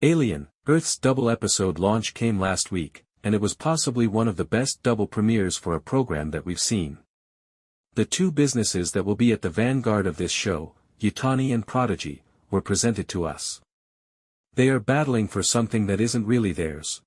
Alien, Earth's double episode launch came last week, and it was possibly one of the best double premieres for a program that we've seen. The two businesses that will be at the vanguard of this show, Yutani and Prodigy, were presented to us. They are battling for something that isn't really theirs.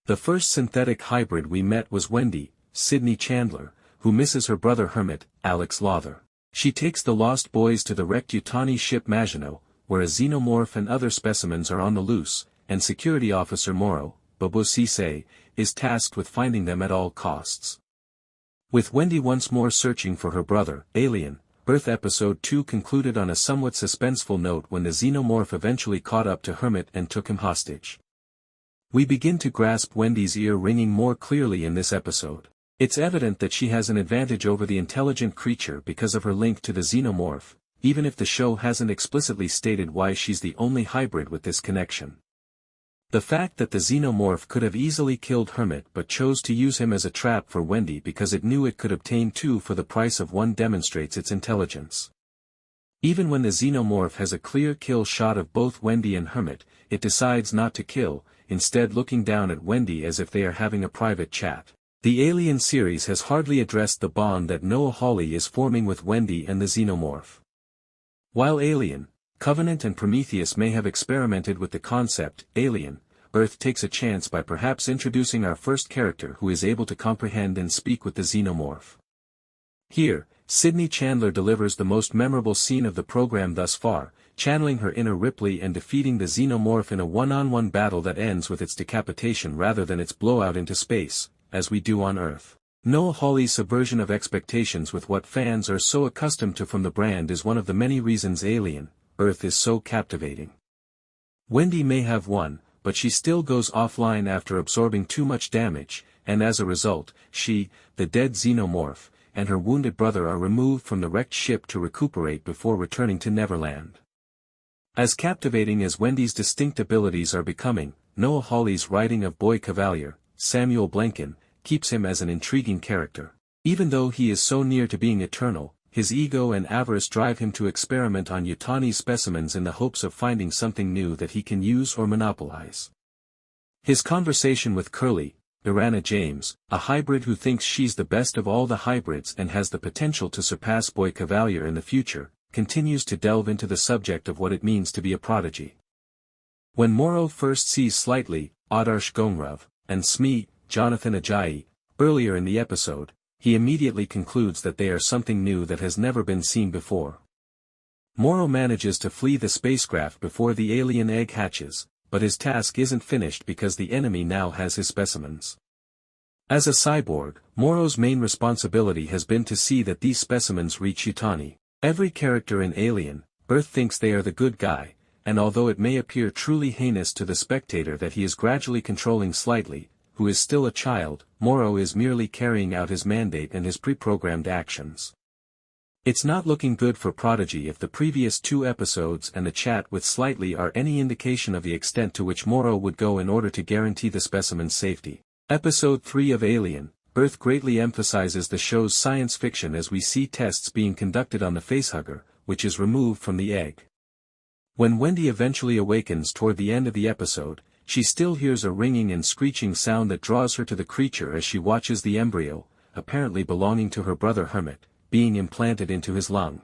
The first synthetic hybrid we met was Wendy, Sydney Chandler, who misses her brother Hermit, Alex Lawther. She takes the lost boys to the wrecked Yutani ship Maginot, where a Xenomorph and other specimens are on the loose, and security officer Morrow, Babou Ceesay, is tasked with finding them at all costs. With Wendy once more searching for her brother, Alien, Earth Episode 2 concluded on a somewhat suspenseful note when the Xenomorph eventually caught up to Hermit and took him hostage. We begin to grasp Wendy's ear ringing more clearly in this episode. It's evident that she has an advantage over the intelligent creature because of her link to the Xenomorph, even if the show hasn't explicitly stated why she's the only hybrid with this connection. The fact that the Xenomorph could have easily killed Hermit but chose to use him as a trap for Wendy because it knew it could obtain two for the price of one demonstrates its intelligence. Even when the Xenomorph has a clear kill shot of both Wendy and Hermit, it decides not to kill, instead looking down at Wendy as if they are having a private chat. The Alien series has hardly addressed the bond that Noah Hawley is forming with Wendy and the Xenomorph. While Alien, Covenant and Prometheus may have experimented with the concept, Alien, Earth takes a chance by perhaps introducing our first character who is able to comprehend and speak with the Xenomorph. Here, Sydney Chandler delivers the most memorable scene of the program thus far, channeling her inner Ripley and defeating the Xenomorph in a one-on-one battle that ends with its decapitation rather than its blowout into space, as we do on Earth. Noah Hawley's subversion of expectations with what fans are so accustomed to from the brand is one of the many reasons Alien, Earth is so captivating. Wendy may have won, but she still goes offline after absorbing too much damage, and as a result, she, the dead Xenomorph, and her wounded brother are removed from the wrecked ship to recuperate before returning to Neverland. As captivating as Wendy's distinct abilities are becoming, Noah Hawley's writing of Boy Cavalier, Samuel Blanken, keeps him as an intriguing character. Even though he is so near to being eternal, his ego and avarice drive him to experiment on Yutani specimens in the hopes of finding something new that he can use or monopolize. His conversation with Curly, Irana James, a hybrid who thinks she's the best of all the hybrids and has the potential to surpass Boy Cavalier in the future, continues to delve into the subject of what it means to be a prodigy. When Morrow first sees Slightly, Adarsh Gongrav, and Smee, Jonathan Ajayi, earlier in the episode, he immediately concludes that they are something new that has never been seen before. Morrow manages to flee the spacecraft before the alien egg hatches, but his task isn't finished because the enemy now has his specimens. As a cyborg, Morrow's main responsibility has been to see that these specimens reach Yutani. Every character in Alien, Earth thinks they are the good guy, and although it may appear truly heinous to the spectator that he is gradually controlling Slightly, who is still a child, Morrow is merely carrying out his mandate and his pre-programmed actions. It's not looking good for Prodigy if the previous two episodes and the chat with Slightly are any indication of the extent to which Morrow would go in order to guarantee the specimen's safety. Episode 3 of Alien, Earth greatly emphasizes the show's science fiction as we see tests being conducted on the facehugger, which is removed from the egg. When Wendy eventually awakens toward the end of the episode, she still hears a ringing and screeching sound that draws her to the creature as she watches the embryo, apparently belonging to her brother Hermit, being implanted into his lung.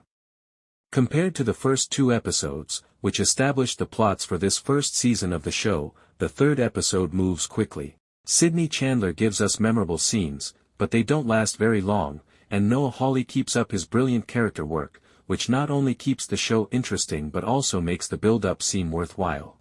Compared to the first two episodes, which established the plots for this first season of the show, the third episode moves quickly. Sydney Chandler gives us memorable scenes, but they don't last very long, and Noah Hawley keeps up his brilliant character work, which not only keeps the show interesting but also makes the build-up seem worthwhile.